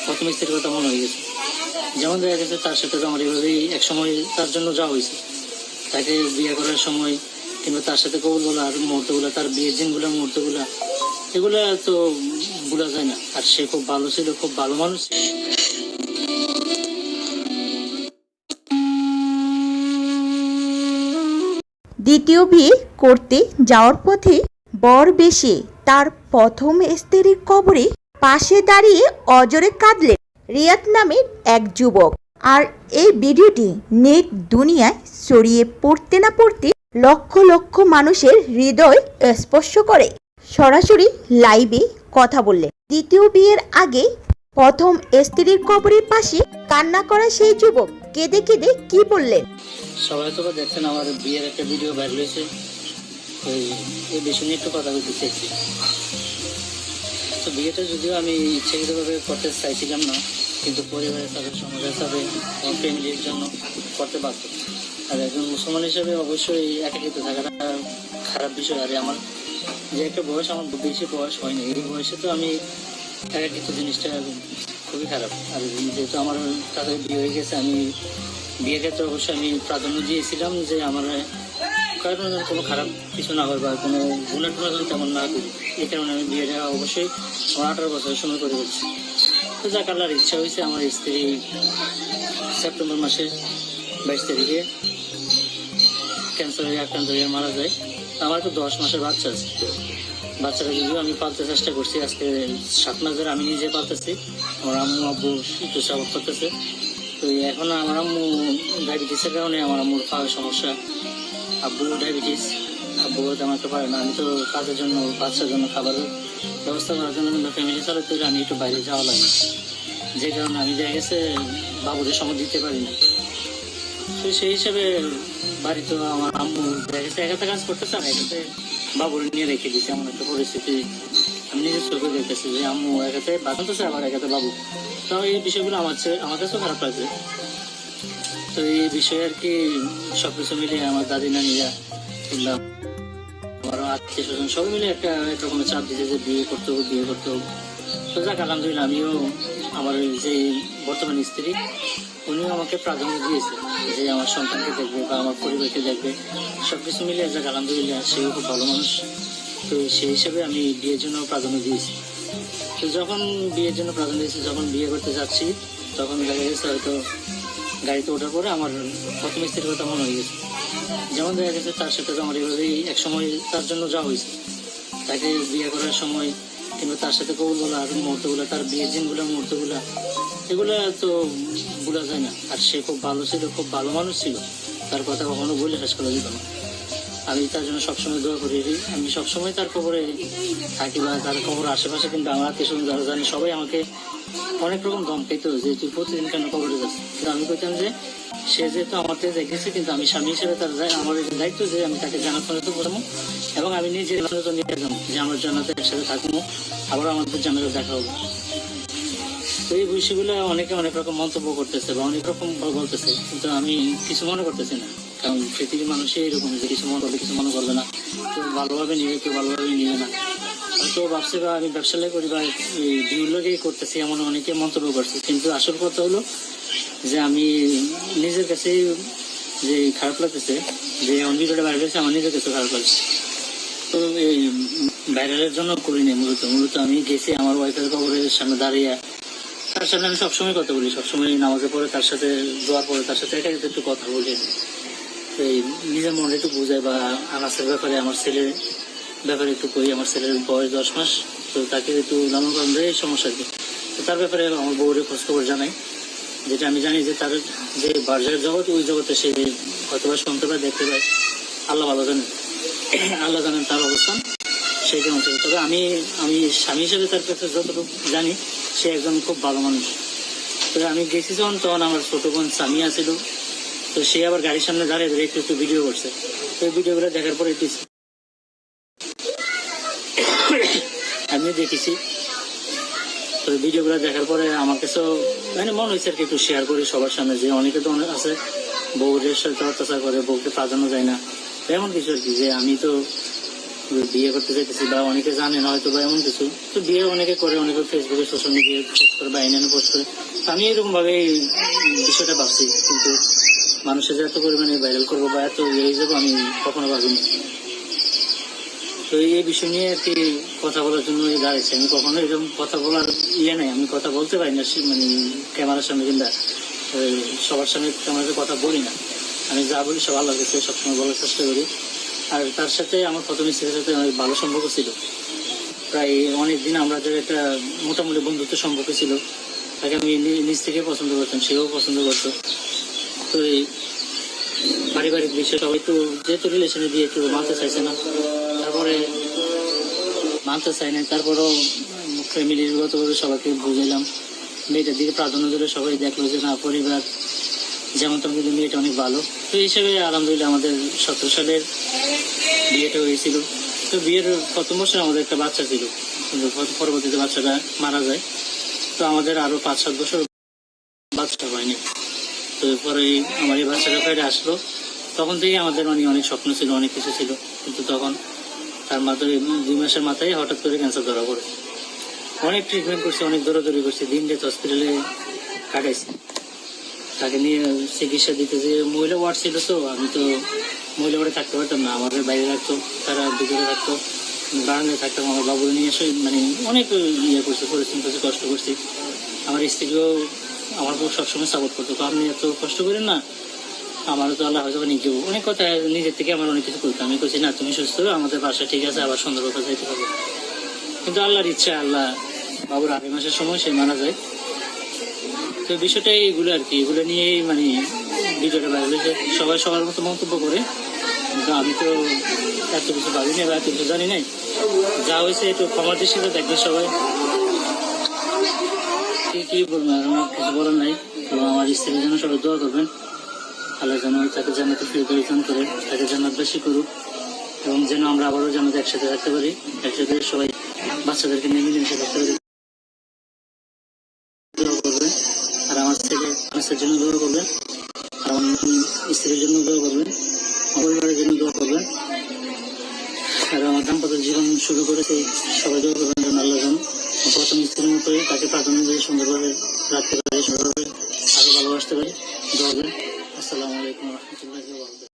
প্রথম স্ত্রীর কথা মনে হয়ে গেছে। যেমন দেখা গেছে তার সাথে তো আমার এভাবেই এক সময় তার জন্য যাওয়া হয়েছে। তাকে বিয়ে করার সময় কিংবা তার সাথে কবুল বলার মুহূর্তগুলো, তার বিয়ের দিনগুলোর মুহূর্তগুলো, এগুলা তো ভোলা যায় না। আর সে খুব ভালো ছিল, খুব ভালো মানুষ ছিল। দ্বিতীয় বিয়ে করতে যাওয়ার পথে বর বেশে তার প্রথম স্ত্রীর কবরে পাশে দাঁড়িয়ে অজরে কাঁদলেন রিয়াদ নামের এক যুবক। আর এই ভিডিওটি নেট দুনিয়ায় ছড়িয়ে পড়তে না পড়তে লক্ষ লক্ষ মানুষের হৃদয় স্পর্শ করে। সরাসরি লাইভে কথা বললেন। দ্বিতীয় বিয়ের আগে প্রথম স্ত্রীর কবরের পাশে কান্না করা সেই যুবক কেঁদে কেঁদে কি বললেন। সবাই তো দেখছেন আমার বিয়ের একটা ভিডিও ভাইরাল হয়েছে, এই বিষয় নিয়ে একটু কথা বলতে চাইছি। তো বিয়েটা যদিও আমি ইচ্ছাকৃতভাবে করতে চাইছিলাম না, কিন্তু পরিবারের সাথে, সমাজের সাথে, আমার ফ্যামিলির জন্য করতে বাধ্য। আর একজন মুসলমান হিসেবে অবশ্যই একাকিত্ব থাকাটা খারাপ বিষয়। আর আমার যে একটা বয়স, আমার বেশি বয়স হয়নি, এই বয়সে তো আমি একাকিত্ব জিনিসটা খুবই খারাপ। আর যেহেতু আমার তাদের বিয়ে হয়ে গেছে, আমি বিয়ের ক্ষেত্রে অবশ্যই আমি প্রাধান্য দিয়েছিলাম যে আমার কারণ কোনো খারাপ কিছু না হয় বা কোনো গুণের প্রয়োজন তেমন না করি। এই কারণে আমি বিয়েটা অবশ্যই আমার 18 বছরের সময় করে করছি। তো যাক, আল্লাহর ইচ্ছা হয়েছে আমার স্ত্রী সেপ্টেম্বর মাসের 22 তারিখে ক্যান্সারে আক্রান্ত হয়ে মারা যায়। আমার তো 10 মাসের বাচ্চা আছে। বাচ্চাটা যদিও আমি পালতে চেষ্টা করছি, আজকে 7 মাস ধরে আমি নিজে পালতেছি। আমার আম্মু আব্বু একটু সাপোর্ট করতেছে। তো এখন আমার আম্মু ডায়াবেটিসের কারণে আমার আম্মুর খাওয়ার সমস্যা, আব্বুর ডায়াবেটিস, আব্বু তেমন একটা পারে না। আমি তো কাজের জন্য, বাচ্চার জন্য খাবারের ব্যবস্থা করার জন্য কিন্তু ফ্যামিলি চালাতে হলে আমি একটু বাইরে যাওয়া লাগে, যে কারণে আমি দেখা গেছে বাবুদের সময় দিতে পারি না। তো সেই হিসাবে বাড়িতে আমার আম্মু দেখা গেছে একাতে কাজ করতেছে, আর একাতে বাবুর নিয়ে রেখে দিচ্ছে। এমন একটা পরিস্থিতি আমি নিজের চোখে দেখতেছি যে আম্মু একাতে বাঁচাতেছে, আবার একাতে বাবু। তো এই বিষয়গুলো আমার কাছেও খারাপ লাগছে। তো এই বিষয়ে আর কি সবকিছু মিলিয়ে আমার দাদি নানিরা কিংবা আমারও আত্মীয় স্বজন সবাই মিলে একটা রকমের চাপ দিতে যে বিয়ে করতে হবে, বিয়ে করতে হবে। তো যাক, আলহামদুলিল্লাহ আমিও আমার যে বর্তমান স্ত্রী, উনিও আমাকে প্রাধান্য দিয়েছে যে আমার সন্তানকে দেখবে বা আমার পরিবারকে দেখবে। সবকিছু মিলিয়ে যাক, আলহামদুলিল্লাহ সেও খুব ভালো মানুষ। তো সেই হিসাবে আমি বিয়ের জন্য প্রাধান্য দিয়েছি। তো যখন বিয়ের জন্য প্রাধান্য দিয়েছি, যখন বিয়ে করতে যাচ্ছি, তখন দেখা গেছে হয়তো গাড়িতে ওঠার পরে আমার প্রথম স্ত্রীর কথা মনে হয়ে গেছে। যেমন দেখা গেছে তার সাথে তো আমার এভাবেই এক সময় তার জন্য যাওয়া হয়েছে। তাকে বিয়ে করার সময় কিংবা তার সাথে কবুল বলার মুহূর্তগুলো, তার বিয়ের দিনগুলোর মুহূর্তগুলো, এগুলা তো ভোলা যায় না। আর সে খুব ভালো ছিল, খুব ভালো মানুষ ছিল। তার কথা কখনো বলে শেষ করা যেত না। আমি তার জন্য সবসময় দোয়া করি। আমি সবসময় তার খবরে থাকি বা তার খবর আশেপাশে, কিন্তু আমার আত্মীয় স্বজন যারা জানি সবাই আমাকে অনেক রকম দম পেত যে তুই প্রতিদিন কেন খবরে যাচ্ছি। কিন্তু আমি বলতাম যে সে যেহেতু আমার থেকে দেখেছে, কিন্তু আমি স্বামী হিসেবে তার আমার দায়িত্ব যে আমি তাকে জানাতে করবো এবং আমি নিজের নিয়ে যাবো যে আমার জানাতে একসাথে থাকবো, আবার আমাদের জানাতে দেখা হবো। তো এই বিষয়গুলো অনেকে অনেক রকম মন্তব্য করতেছে বা অনেক রকম বলতেছে, কিন্তু আমি কিছু মনে করতেছি না। কারণ পৃথিবীর মানুষই এরকম যে কিছু মনে করবে, কিছু মনে করবে না। কেউ ভালোভাবে নিবে, কেউ ভালোভাবে নিবে না। হয়তো ভাবছে বা আমি ব্যবসা করি বা ভিউ লগেই করতেছি, এমন অনেকে মন্তব্য করছে। কিন্তু আসল কথা হলো যে আমি নিজের কাছে যে খারাপ লাগতেছে যে ভিডিওটা ভাইরাল হয়েছে, আমার নিজের কাছে খারাপ লাগছে। তো এই ভাইরালের জন্য করিনি। মূলত আমি গেছি আমার ওয়াইফের কবরের সামনে দাঁড়িয়ে, তার সাথে আমি সবসময় কথা বলি, সবসময় নামাজে পড়ে তার সাথে দোয়ার পরে তার সাথে একাকিত্ব একটু কথা বলি। এই নিজের মনে একটু বোঝাই বা আনাসের ব্যাপারে, আমার ছেলের ব্যাপারে একটু কই। আমার ছেলের বয়স 10 মাস, তো তাকে একটু লালন পালন দেয়, এই সমস্যা কি। তো তার ব্যাপারে আমার বউরে খোঁজখবর জানাই, যেটা আমি জানি যে তার যে বার্জার জগৎ, ওই জগতে সে হয়তোবা শুনতে পায়, দেখতে পায়। আল্লাহ ভালো জানেন, আল্লাহ জানেন তার অবস্থান সেই কেমন ছিল। তবে আমি স্বামী হিসেবে তার কাছে যতটুকু জানি, সে একজন খুব ভালো মানুষ। তো আমি গেছি যখন, তখন আমার ছোট বোন সামিয়া ছিল। তো সে আবার গাড়ির সামনে দাঁড়িয়ে একটু ভিডিও করছে। তো এই ভিডিওগুলো দেখার পরে একটু আমি দেখেছি। তো ভিডিওগুলো দেখার পরে আমার কাছেও মানে মনে হয়েছে আর কি একটু শেয়ার করি সবার সামনে, যে অনেকে তো অনেক আছে বউরের সাথে অত্যাচার করে, বউকে প্রাধান্য দেয় না, এমন কিছু আর কি। যে আমি তো বিয়ে করতে চাইতেছি, বা অনেকে জানে না হয়তো বা এমন কিছু, তো বিয়ে অনেকে করে, অনেকে ফেসবুকে সোশ্যাল মিডিয়ায় পোস্ট করে বা আইনে পোস্ট করে। তো আমি এরকম ভাবে এই বিষয়টা ভাবছি, কিন্তু মানুষের যে এত পরিমাণে ভাইরাল করবো বা এত ইয়ে হয়ে যাবো আমি কখনো ভাবিনি। তো এই বিষয় নিয়ে আর কি কথা বলার জন্য দাঁড়াইছে। আমি কখনো এরকম কথা বলার ইয়ে নাই, আমি কথা বলতে পারি না মানে ক্যামেরার সামনে, কিংবা সবার সামনে ক্যামেরাতে কথা বলি না। আমি যা বলি সব আল্লাহর কাছে সবসময় বলার চেষ্টা করি। আর তার সাথে আমার প্রথম স্ত্রীর সাথে অনেক ভালো সম্পর্ক ছিল, প্রায় অনেকদিন আমাদের একটা মোটামুটি বন্ধুত্ব সম্পর্ক ছিল। তাকে আমি নিজ থেকে পছন্দ করতাম, সেও পছন্দ করতো। তো এই পারিবারিক বিষয় সবাই তো যেহেতু রিলেশনে দিয়ে একটু মানতে চাইছে না, তারপরে মানতে চাই না, তারপরেও ফ্যামিলিগতভাবে সবাইকে বুঝাইলাম, মেয়েটার দিকে প্রাধান্য দিলে সবাই দেখলো যে না, পরিবার যেমন তেমন কিন্তু মেয়েটা অনেক ভালো। তো এই হিসেবে আলহামদুলিল্লাহ আমাদের 17 সালের বিয়েটা হয়েছিল। তো বিয়ের প্রথম বছর আমাদের একটা বাচ্চা ছিল, কিন্তু পরবর্তীতে বাচ্চাটা মারা যায়। তো আমাদের আরো 5-7 বছর বাচ্চা হয়নি। তো পরে আমার এই বাচ্চাটা ফেরে আসলো, তখন থেকে আমাদের মানে অনেক স্বপ্ন ছিল, অনেক কিছু ছিল। কিন্তু তখন তার মাথায় 2 মাসের মাথায় হঠাৎ করে ক্যান্সার ধরা পড়ে। অনেক ট্রিটমেন্ট করছি, অনেক দৌড়াদৌড়ি করছি, দিন রাত হসপিটালে কাটাইছি। তাকে নিয়ে চিকিৎসা দিতে, যে মহিলা ওয়ার্ড ছিল, তো আমি তো মহিলা ওয়ার্ডে থাকতে পারতাম না, আমাদের বাইরে রাখতো, তারা ভিতরে থাকতো, বারান্দায় থাকতাম। আমার বাবু নিয়ে এসে মানে অনেক ইয়ে করছি, পরিশ্রম করছি, কষ্ট করছি। আমার স্ত্রীকেও আমার বউ সবসময় সাপোর্ট করতো, তো আপনি এত কষ্ট করেন না, আমারও তো আল্লাহ হয়তো নিজেও অনেক কথা নিজের থেকে আমার অনেক কিছু করতো। আমি বলছি না, তুমি সুস্থ হবে, আমাদের বাসা ঠিক আছে, আবার সুন্দর কথা যাইতে হবে। কিন্তু আল্লাহর ইচ্ছা, আল্লাহ বাবুর 8 মাসের সময় সে মারা যায়। তো বিষয়টা এইগুলো আর কি, এগুলো নিয়েই মানে ভিডিওটা বাইরে হয়েছে। সবাই সবার মতো মন্তব্য করে, কিন্তু আমি তো এত কিছু ভাবিনি বা এত কিছু জানি নাই। যা হয়েছে একটু ক্ষমার দৃষ্টিতে দেখবে সবাই। কি বলবো, আর আমার কিছু বলার নাই। তো আমার স্ত্রীর জন্য সবাই দোয়া করবেন, আল্লাহ যেন তাকে জান্নাতে ফিরদৌস দান করে, তাকে জান্নাতবাসী করুক, এবং যেন আমরা আবারও জান্নাতে একসাথে থাকতে পারি, একসাথে সবাই বাচ্চাদেরকে নিয়ে মিলেমিশে থাকতে পারি। দোয়া করবেন। আর আমার ছেলে মানুষের জন্য দোয়া করবেন, আর আমার স্ত্রীর জন্য দোয়া করবেন, আমার পরিবারের জন্য দোয়া করবেন। আর আমার দাম্পত্য জীবন শুরু করেছে, সবাই দোয়া করবেন যেন আল্লাহ যেন প্রথম স্ত্রীর মতো তাকে প্রাধান্য দিয়ে সুন্দরভাবে রাখতে পারে, সুন্দরভাবে আরো ভালোবাসতে পারে। দোয়া করবেন। আসসালামু আলাইকুম রহমতুল্লাহি ওয়া বারাকাতুহু।